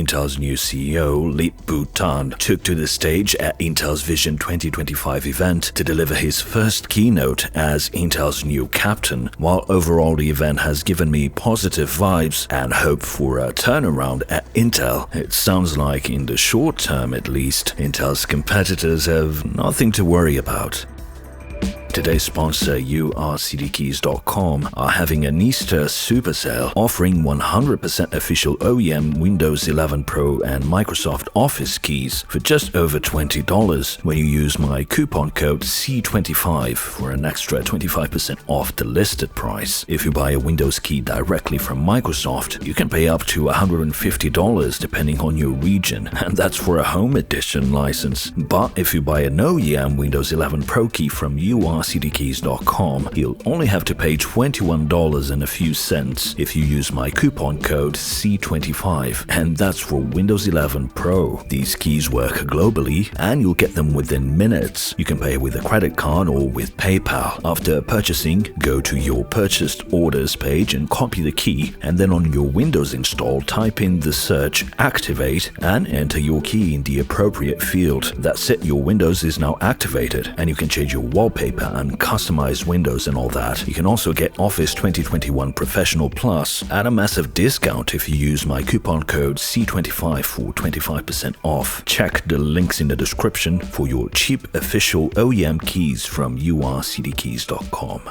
Intel's new CEO, Lip-Bu Tan, took to the stage at Intel's Vision 2025 event to deliver his first keynote as Intel's new captain. While overall the event has given me positive vibes and hope for a turnaround at Intel, it sounds like in the short term at least, Intel's competitors have nothing to worry about. Today's sponsor, URCDkeys.com, are having an Easter Super Sale offering 100% official OEM Windows 11 Pro and Microsoft Office keys for just over $20 when you use my coupon code C25 for an extra 25% off the listed price. If you buy a Windows key directly from Microsoft, you can pay up to $150 depending on your region, and that's for a home edition license. But if you buy an OEM Windows 11 Pro key from URCDkeys.com, you'll only have to pay $21 and a few cents if you use my coupon code C25, and that's for Windows 11 Pro. These keys work globally, and you'll get them within minutes. You can pay with a credit card or with PayPal. After purchasing, go to your purchased orders page and copy the key, and then on your Windows install, type in the search activate and enter your key in the appropriate field. That's it, your Windows is now activated, and you can change your wallpaper and customize windows and all that. You can also get Office 2021 Professional Plus at a massive discount if you use my coupon code C25 for 25% off. Check the links in the description for your cheap official OEM keys from URCDkeys.com.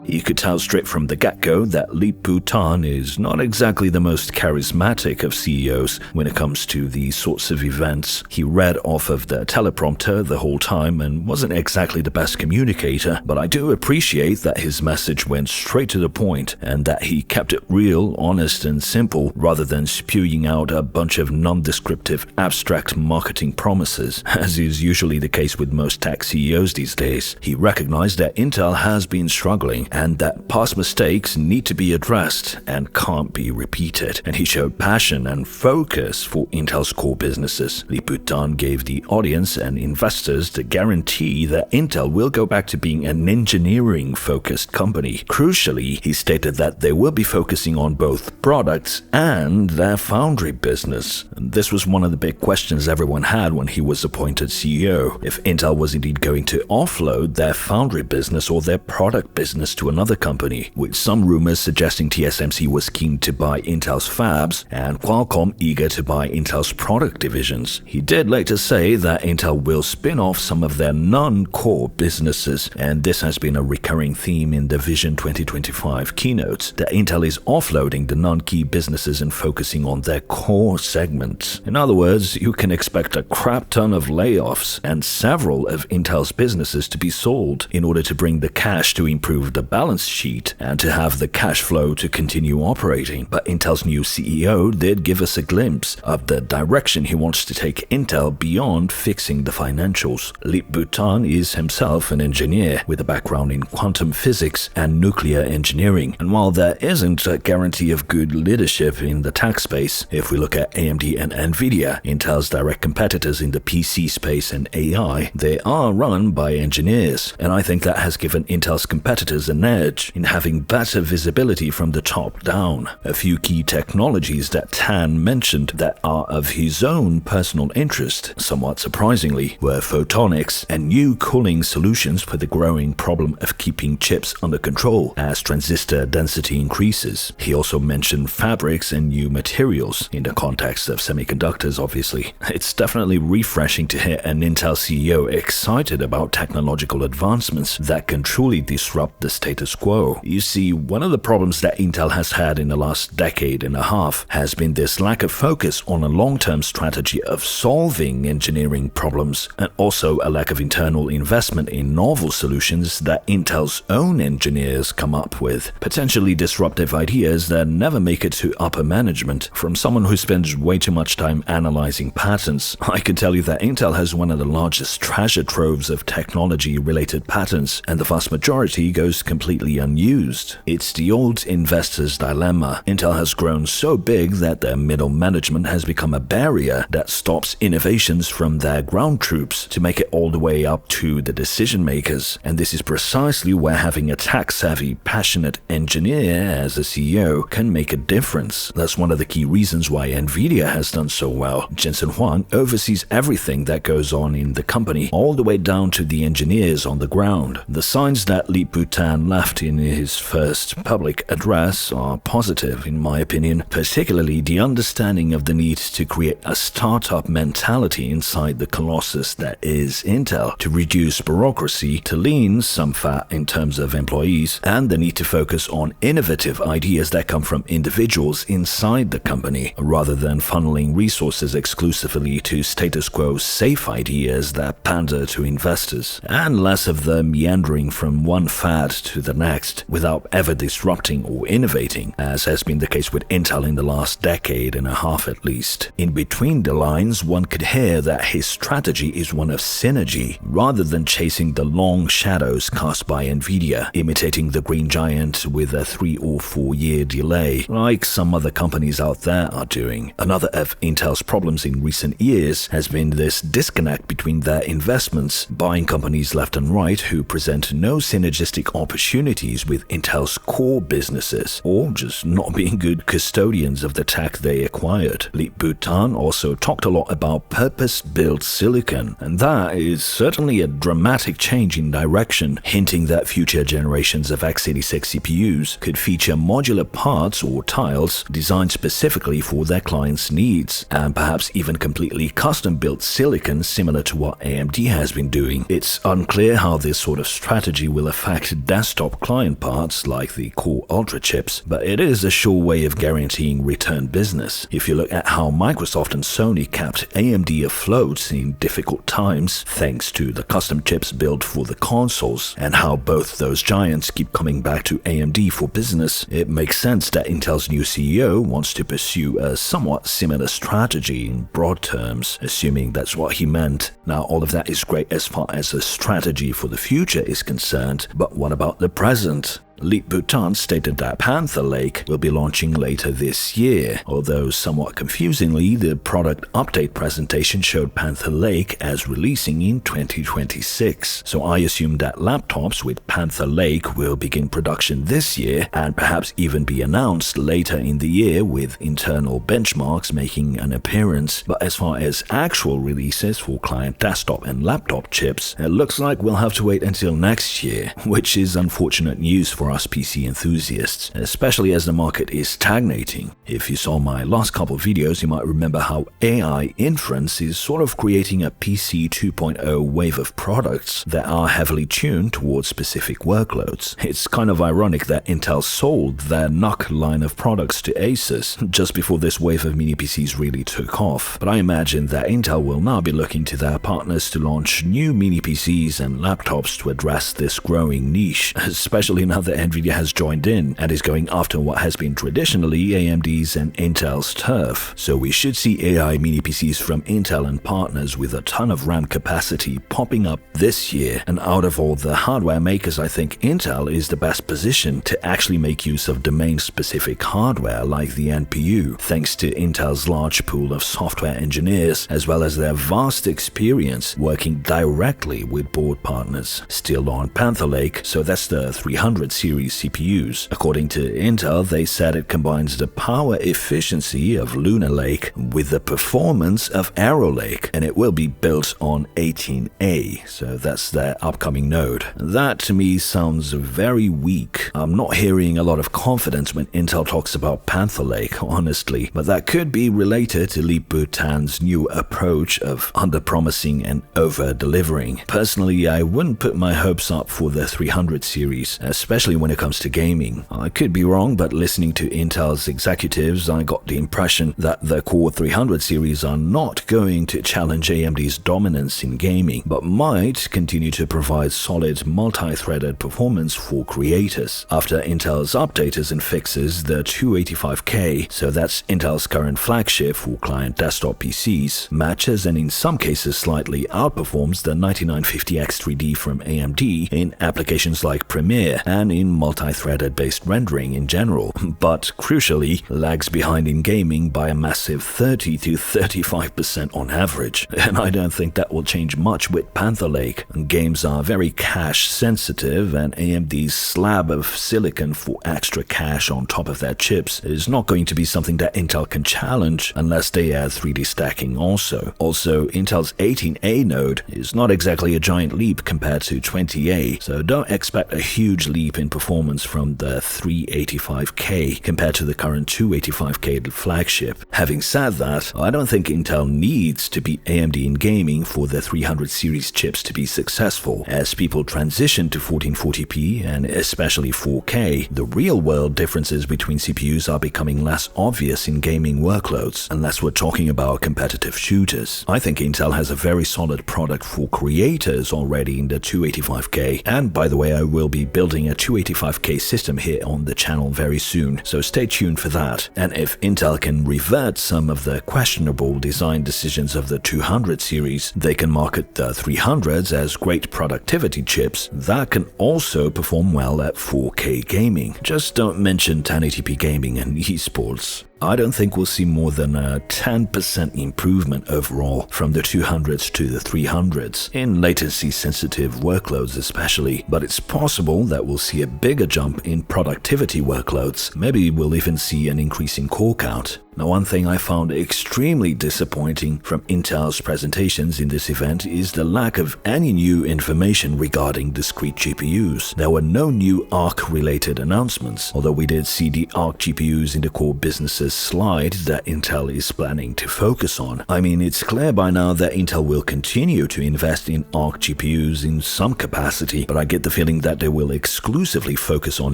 You could tell straight from the get-go that Lip-Bu Tan is not exactly the most charismatic of CEOs when it comes to these sorts of events. He read off of the teleprompter the whole time and wasn't exactly the best communicator, but I do appreciate that his message went straight to the point and that he kept it real, honest and simple rather than spewing out a bunch of non-descriptive abstract marketing promises, as is usually the case with most tech CEOs these days. He recognized that Intel has been struggling and that past mistakes need to be addressed and can't be repeated. And he showed passion and focus for Intel's core businesses. Lip-Bu Tan gave the audience and investors the guarantee that Intel will go back to being an engineering-focused company. Crucially, he stated that they will be focusing on both products and their foundry business. And this was one of the big questions everyone had when he was appointed CEO. If Intel was indeed going to offload their foundry business or their product business to another company, with some rumors suggesting TSMC was keen to buy Intel's fabs and Qualcomm eager to buy Intel's product divisions. He did later say that Intel will spin off some of their non-core businesses, and this has been a recurring theme in the Vision 2025 keynotes, that Intel is offloading the non-key businesses and focusing on their core segments. In other words, you can expect a crap ton of layoffs and several of Intel's businesses to be sold in order to bring the cash to improve the balance sheet and to have the cash flow to continue operating. But Intel's new CEO did give us a glimpse of the direction he wants to take Intel beyond fixing the financials. Lip-Bu Tan is himself an engineer with a background in quantum physics and nuclear engineering, and while there isn't a guarantee of good leadership in the tech space, if we look at AMD and Nvidia, Intel's direct competitors in the PC space and AI, they are run by engineers, and I think that has given Intel's competitors an edge in having better visibility from the top down. A few key technologies that Tan mentioned that are of his own personal interest, somewhat surprisingly, were photonics and new cooling solutions for the growing problem of keeping chips under control as transistor density increases. He also mentioned fabrics and new materials in the context of semiconductors, obviously. It's definitely refreshing to hear an Intel CEO excited about technological advancements that can truly disrupt the status quo. You see, one of the problems that Intel has had in the last decade and a half has been this lack of focus on a long-term strategy of solving engineering problems, and also a lack of internal investment in novel solutions that Intel's own engineers come up with. Potentially disruptive ideas that never make it to upper management. From someone who spends way too much time analyzing patents, I can tell you that Intel has one of the largest treasure troves of technology-related patents, and the vast majority goes completely completely unused. It's the old investor's dilemma. Intel has grown so big that their middle management has become a barrier that stops innovations from their ground troops to make it all the way up to the decision makers. And this is precisely where having a tech-savvy, passionate engineer as a CEO can make a difference. That's one of the key reasons why Nvidia has done so well. Jensen Huang oversees everything that goes on in the company, all the way down to the engineers on the ground. The signs that Lip-Bu Tan left in his first public address are positive, in my opinion, particularly the understanding of the need to create a startup mentality inside the colossus that is Intel, to reduce bureaucracy, to lean some fat in terms of employees, and the need to focus on innovative ideas that come from individuals inside the company, rather than funneling resources exclusively to status quo safe ideas that pander to investors, and less of them meandering from one fad to the next without ever disrupting or innovating, as has been the case with Intel in the last decade and a half at least. In between the lines, one could hear that his strategy is one of synergy, rather than chasing the long shadows cast by Nvidia, imitating the green giant with a 3 or 4 year delay, like some other companies out there are doing. Another of Intel's problems in recent years has been this disconnect between their investments, buying companies left and right who present no synergistic opportunities with Intel's core businesses, or just not being good custodians of the tech they acquired. Lip-Bu Tan also talked a lot about purpose-built silicon, and that is certainly a dramatic change in direction, hinting that future generations of x86 CPUs could feature modular parts or tiles designed specifically for their clients' needs, and perhaps even completely custom-built silicon similar to what AMD has been doing. It's unclear how this sort of strategy will affect desktop client parts like the Core Ultra chips, but it is a sure way of guaranteeing return business. If you look at how Microsoft and Sony kept AMD afloat in difficult times thanks to the custom chips built for the consoles, and how both those giants keep coming back to AMD for business, it makes sense that Intel's new CEO wants to pursue a somewhat similar strategy in broad terms, assuming that's what he meant. Now, all of that is great as far as a strategy for the future is concerned, but what about the present? Lip-Bu Tan stated that Panther Lake will be launching later this year, although somewhat confusingly, the product update presentation showed Panther Lake as releasing in 2026. So I assume that laptops with Panther Lake will begin production this year and perhaps even be announced later in the year, with internal benchmarks making an appearance. But as far as actual releases for client desktop and laptop chips, it looks like we'll have to wait until next year, which is unfortunate news for us PC enthusiasts, especially as the market is stagnating. If you saw my last couple videos, you might remember how AI inference is sort of creating a PC 2.0 wave of products that are heavily tuned towards specific workloads. It's kind of ironic that Intel sold their NUC line of products to Asus just before this wave of mini PCs really took off, but I imagine that Intel will now be looking to their partners to launch new mini PCs and laptops to address this growing niche, especially now that Nvidia has joined in and is going after what has been traditionally AMD's and Intel's turf. So we should see AI mini PCs from Intel and partners with a ton of RAM capacity popping up this year. And out of all the hardware makers, I think Intel is the best positioned to actually make use of domain-specific hardware like the NPU, thanks to Intel's large pool of software engineers, as well as their vast experience working directly with board partners. Still on Panther Lake, so that's the 300 series CPUs. According to Intel, they said it combines the power efficiency of Lunar Lake with the performance of Arrow Lake, and it will be built on 18A, so that's their upcoming node. That to me sounds very weak. I'm not hearing a lot of confidence when Intel talks about Panther Lake, honestly, but that could be related to Lip-Bu Tan's new approach of under-promising and over-delivering. Personally, I wouldn't put my hopes up for the 300 series, especially when it comes to gaming. I could be wrong, but listening to Intel's executives, I got the impression that the Core 300 series are not going to challenge AMD's dominance in gaming, but might continue to provide solid multi-threaded performance for creators. After Intel's updaters and fixes, the 285K, so that's Intel's current flagship for client desktop PCs, matches and in some cases slightly outperforms the 9950X3D from AMD in applications like Premiere and in in multi-threaded based rendering in general, but crucially lags behind in gaming by a massive 30 to 35% on average. And I don't think that will change much with Panther Lake. Games are very cache sensitive, and AMD's slab of silicon for extra cache on top of their chips is not going to be something that Intel can challenge unless they add 3D stacking also. Also, Intel's 18A node is not exactly a giant leap compared to 20A, so don't expect a huge leap in performance from the 385K compared to the current 285K flagship. Having said that, I don't think Intel needs to beat AMD in gaming for the 300 series chips to be successful. As people transition to 1440p and especially 4K, the real-world differences between CPUs are becoming less obvious in gaming workloads, unless we're talking about competitive shooters. I think Intel has a very solid product for creators already in the 285K, and by the way, I will be building a 285K system here on the channel very soon, so stay tuned for that. And if Intel can revert some of the questionable design decisions of the 200 series, they can market the 300s as great productivity chips that can also perform well at 4K gaming. Just don't mention 1080p gaming and esports. I don't think we'll see more than a 10% improvement overall from the 200s to the 300s, in latency-sensitive workloads especially, but it's possible that we'll see a bigger jump in productivity workloads. Maybe we'll even see an increase in core count. Now, one thing I found extremely disappointing from Intel's presentations in this event is the lack of any new information regarding discrete GPUs. There were no new ARC-related announcements, although we did see the ARC GPUs in the core businesses slide that Intel is planning to focus on. I mean, it's clear by now that Intel will continue to invest in ARC GPUs in some capacity, but I get the feeling that they will exclusively focus on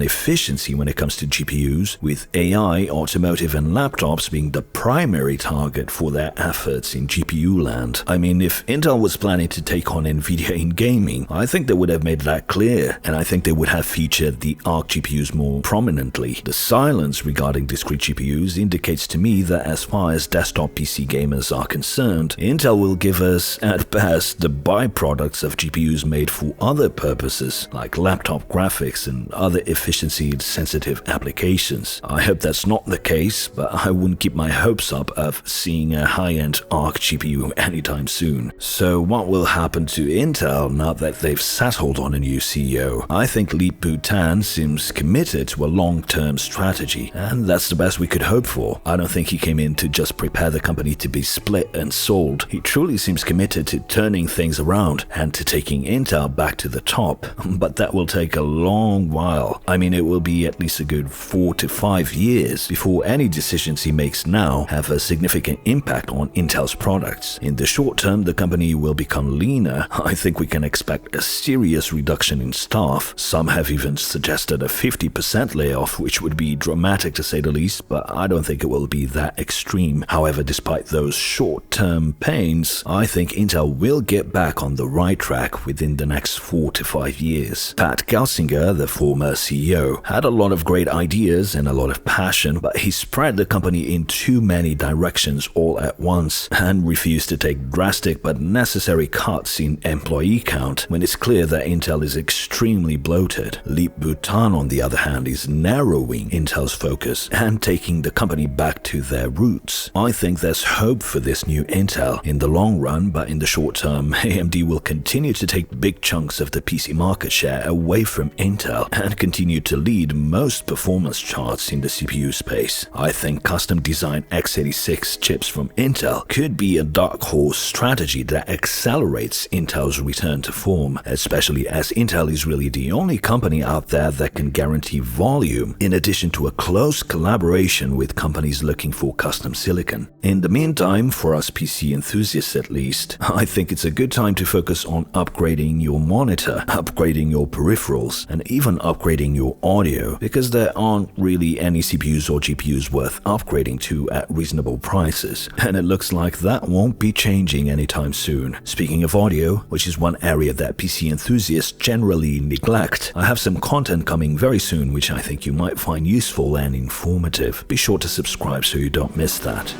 efficiency when it comes to GPUs, with AI, automotive, and laptops being the primary target for their efforts in GPU land. I mean, if Intel was planning to take on Nvidia in gaming, I think they would have made that clear, and I think they would have featured the ARC GPUs more prominently. The silence regarding discrete GPUs indicates to me that as far as desktop PC gamers are concerned, Intel will give us, at best, the byproducts of GPUs made for other purposes, like laptop graphics and other efficiency-sensitive applications. I hope that's not the case, but I wouldn't keep my hopes up of seeing a high-end ARC GPU anytime soon. So what will happen to Intel now that they've settled on a new CEO? I think Lip-Bu Tan seems committed to a long-term strategy, and that's the best we could hope for. I don't think he came in to just prepare the company to be split and sold. He truly seems committed to turning things around and to taking Intel back to the top, but that will take a long while. I mean, it will be at least a good 4 to 5 years before any decisions he makes now have a significant impact on Intel's products. In the short term, the company will become leaner. I think we can expect a serious reduction in staff. Some have even suggested a 50% layoff, which would be dramatic to say the least, but I don't think it will be that extreme. However, despite those short-term pains, I think Intel will get back on the right track within the next 4 to 5 years. Pat Gelsinger, the former CEO, had a lot of great ideas and a lot of passion, but he spread the company in too many directions all at once and refused to take drastic but necessary cuts in employee count when it's clear that Intel is extremely bloated. Lip-Bu Tan, on the other hand, is narrowing Intel's focus and taking the company back to their roots. I think there's hope for this new Intel in the long run, but in the short term, AMD will continue to take big chunks of the PC market share away from Intel and continue to lead most performance charts in the CPU space. I think custom designed x86 chips from Intel could be a dark horse strategy that accelerates Intel's return to form, especially as Intel is really the only company out there that can guarantee volume, in addition to a close collaboration with companies looking for custom silicon. In the meantime, for us PC enthusiasts at least, I think it's a good time to focus on upgrading your monitor, upgrading your peripherals, and even upgrading your audio, because there aren't really any CPUs or GPUs worth upgrading to at reasonable prices, and it looks like that won't be changing anytime soon. Speaking of audio, which is one area that PC enthusiasts generally neglect, I have some content coming very soon which I think you might find useful and informative. Be sure to subscribe so you don't miss that.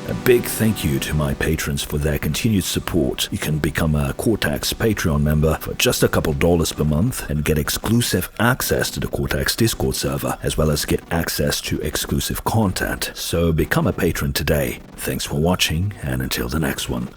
A big thank you to my patrons for their continued support. You can become a Cortex Patreon member for just a couple dollars per month and get exclusive access to the Cortex Discord server, as well as get access to exclusive content. So become a patron today. Thanks for watching, and until the next one.